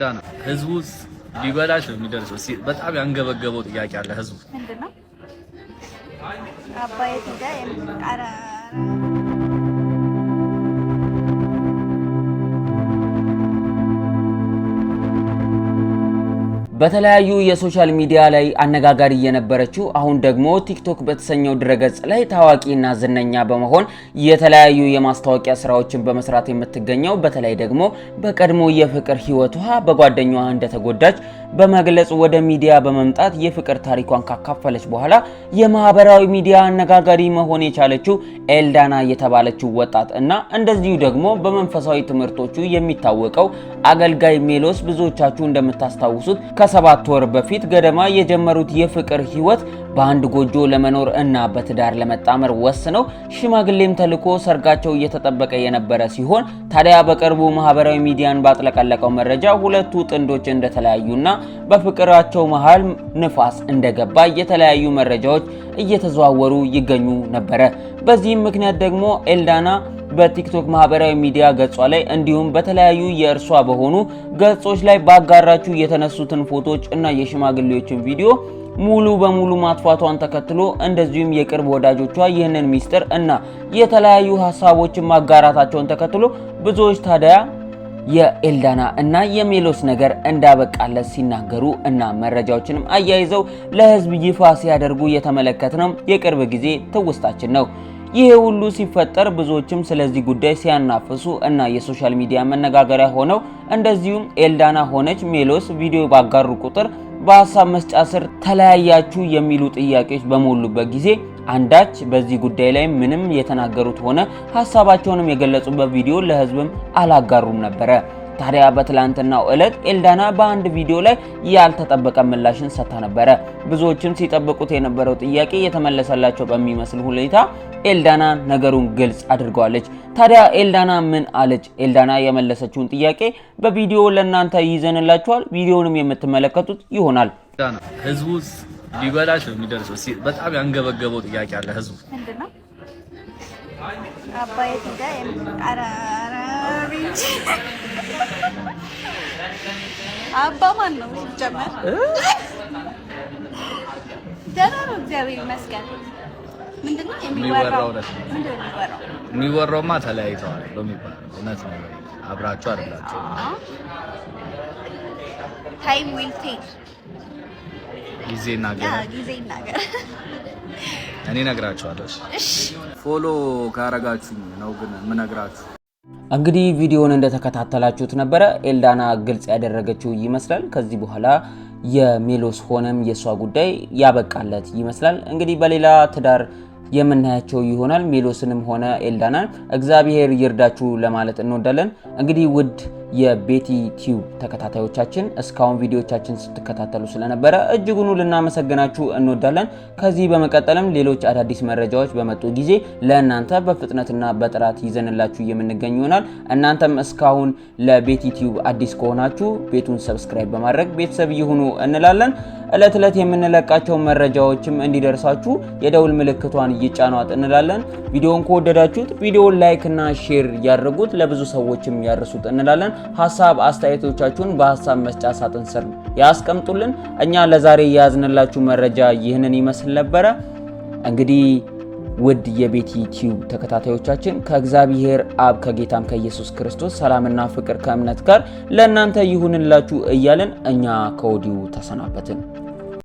ዳና ህዝቡስ ሊበላሽ ነው የሚደርሰው። በጣም ያንገበገበው ጥያቄ አለ ህዝቡ ምንድነው? አባዬ ቲዳ የምቃራ በተለያዩ የሶሻል ሚዲያ ላይ አነጋጋሪ የነበረችው አሁን ደግሞ ቲክቶክ በተሰኘው ድረገጽ ላይ ታዋቂና ዝነኛ በመሆን የተለያዩ የማስታወቂያ ስራዎችን በመስራት የምትገኘው በተለይ ደግሞ በቀድሞ የፍቅር ህይወቷ በጓደኛዋ እንደተጎዳች በመግለጽ ወደ ሚዲያ በመምጣት የፍቅር ታሪኳን ካካፈለች በኋላ የማህበራዊ ሚዲያ አነጋጋሪ መሆን የቻለችው ኤልዳና የተባለችው ወጣት እና እንደዚሁ ደግሞ በመንፈሳዊ ትምህርቶቹ የሚታወቀው አገልጋይ ሜሎስ ብዙዎቻችሁ እንደምታስታውሱት ከ7 ወር በፊት ገደማ የጀመሩት የፍቅር ህይወት በአንድ ጎጆ ለመኖር እና በትዳር ለመጣመር ወስነው ሽማግሌም ተልኮ ሰርጋቸው እየተጠበቀ የነበረ ሲሆን ታዲያ በቅርቡ ማህበራዊ ሚዲያን ባጥለቀለቀው መረጃ ሁለቱ ጥንዶች እንደተለያዩና በፍቅራቸው መሃል ንፋስ እንደገባ የተለያዩ መረጃዎች እየተዘዋወሩ ይገኙ ነበር። በዚህም ምክንያት ደግሞ ኤልዳና በቲክቶክ ማህበራዊ ሚዲያ ገጿ ላይ እንዲሁም በተለያዩ የእርሷ በሆኑ ገጾች ላይ ባጋራችሁ የተነሱትን ፎቶዎች እና የሽማግሌዎችን ቪዲዮ ሙሉ በሙሉ ማጥፋቷን ተከትሎ እንደዚሁም የቅርብ ወዳጆቿ ይህንን ሚስጥር እና የተለያዩ ሐሳቦችን ማጋራታቸውን ተከትሎ ብዙዎች ታዲያ የኤልዳና እና የሜሎስ ነገር እንዳበቃለት ሲናገሩ እና መረጃዎችንም አያይዘው ለህዝብ ይፋ ሲያደርጉ የተመለከትነው የቅርብ ጊዜ ትውስታችን ነው። ይሄ ሁሉ ሲፈጠር ብዙዎችም ስለዚህ ጉዳይ ሲያናፍሱ እና የሶሻል ሚዲያ መነጋገሪያ ሆነው እንደዚሁም ኤልዳና ሆነች ሜሎስ ቪዲዮ ባጋሩ ቁጥር በሐሳብ መስጫ ስር ተለያያችሁ የሚሉ ጥያቄዎች በሞሉበት ጊዜ አንዳች በዚህ ጉዳይ ላይ ምንም የተናገሩት ሆነ ሐሳባቸውንም የገለጹበት ቪዲዮ ለህዝብም አላጋሩም ነበር። ታዲያ በትላንትናው ዕለት ኤልዳና በአንድ ቪዲዮ ላይ ያልተጠበቀ ምላሽን ሰጥታ ነበር። ብዙዎችም ሲጠብቁት የነበረው ጥያቄ የተመለሰላቸው በሚመስል ሁኔታ ኤልዳና ነገሩን ግልጽ አድርገዋለች። ታዲያ ኤልዳና ምን አለች? ኤልዳና የመለሰችውን ጥያቄ በቪዲዮ ለእናንተ ይዘንላችኋል። ቪዲዮውንም የምትመለከቱት ይሆናል። ዳና ህዝቡስ ሊበላሽ ነው የሚደርሰው። በጣም ያንገበገበው ጥያቄ አለ ህዝቡ ምንድነው? አባዬ ቲዳ የምቃራ አባ ማን ነው ጀመር? ደህና ነው እግዚአብሔር ይመስገን። ምንድነው የሚወራው? የሚወራውማ ተለያይተዋል በሚባለው እውነት ነው። አብራችሁ አይደላችሁ። ታይም ዊል ቴል ጊዜ ይናገር። እኔ እነግራችኋለሁ። እሺ ፎሎ ካረጋችሁ ነው ግን የምነግራችሁ። እንግዲህ ቪዲዮውን እንደተከታተላችሁት ነበር። ኤልዳና ግልጽ ያደረገችው ይመስላል። ከዚህ በኋላ የሜሎስ ሆነም የሷ ጉዳይ ያበቃለት ይመስላል። እንግዲህ በሌላ ትዳር የምናያቸው ይሆናል። ሜሎስንም ሆነ ኤልዳናን እግዚአብሔር ይርዳችሁ ለማለት እንወዳለን። እንግዲህ ውድ የቤቲ ቲዩብ ተከታታዮቻችን እስካሁን ቪዲዮቻችን ስትከታተሉ ስለነበረ እጅጉኑ ልናመሰግናችሁ እንወዳለን። ከዚህ በመቀጠልም ሌሎች አዳዲስ መረጃዎች በመጡ ጊዜ ለእናንተ በፍጥነትና በጥራት ይዘንላችሁ የምንገኝ ይሆናል። እናንተም እስካሁን ለቤቲ ቲዩብ አዲስ ከሆናችሁ ቤቱን ሰብስክራይብ በማድረግ ቤተሰብ ይሁኑ እንላለን። እለት እለት የምንለቃቸው መረጃዎችም እንዲደርሳችሁ የደውል ምልክቷን ይጫኗት እንላለን። ቪዲዮውን ከወደዳችሁት ቪዲዮውን ላይክ እና ሼር ያድርጉት፣ ለብዙ ሰዎችም ያርሱት እንላለን። ሐሳብ አስተያየቶቻችሁን በሐሳብ መስጫ ሳጥን ስር ያስቀምጡልን። እኛ ለዛሬ ያዝንላችሁ መረጃ ይህንን ይመስል ነበር። እንግዲህ ውድ የቤቲ ቲዩብ ተከታታዮቻችን ከእግዚአብሔር አብ ከጌታም ከኢየሱስ ክርስቶስ ሰላምና ፍቅር ከእምነት ጋር ለእናንተ ይሁንላችሁ እያልን እኛ ከወዲሁ ተሰናበትን።